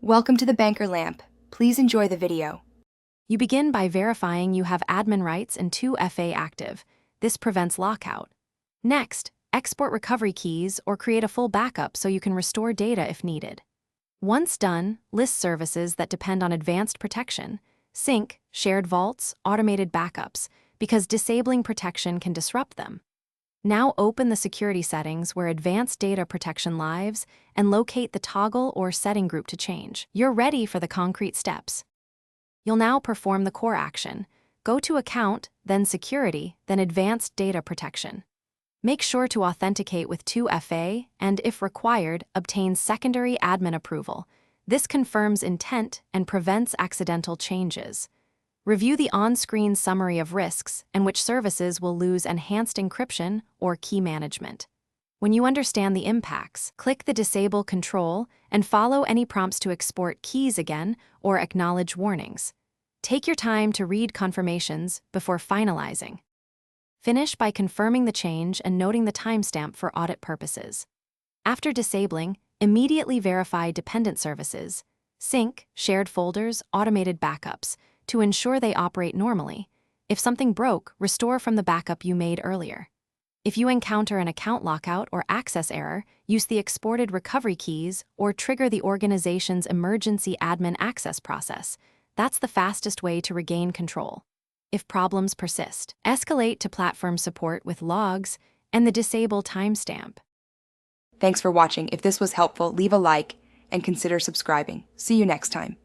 Welcome to the Banker Lamp. Please enjoy the video. You begin by verifying you have admin rights and 2FA active. This prevents lockout. Next, export recovery keys or create a full backup so you can restore data if needed. Once done, list services that depend on advanced protection: sync, shared vaults, automated backups, because disabling protection can disrupt them. Now open the security settings where advanced data protection lives and locate the toggle or setting group to change. You're ready for the concrete steps. You'll now perform the core action. Go to Account, then Security, then Advanced Data Protection. Make sure to authenticate with 2FA and, if required, obtain secondary admin approval. This confirms intent and prevents accidental changes. Review the on-screen summary of risks and which services will lose enhanced encryption or key management. When you understand the impacts, click the Disable control and follow any prompts to export keys again or acknowledge warnings. Take your time to read confirmations before finalizing. Finish by confirming the change and noting the timestamp for audit purposes. After disabling, immediately verify dependent services, sync, shared folders, automated backups, to ensure they operate normally. If something broke, restore from the backup you made earlier. If you encounter an account lockout or access error, use the exported recovery keys or trigger the organization's emergency admin access process. That's the fastest way to regain control. If problems persist, escalate to platform support with logs and the disable timestamp. Thanks for watching. If this was helpful, leave a like and consider subscribing. See you next time.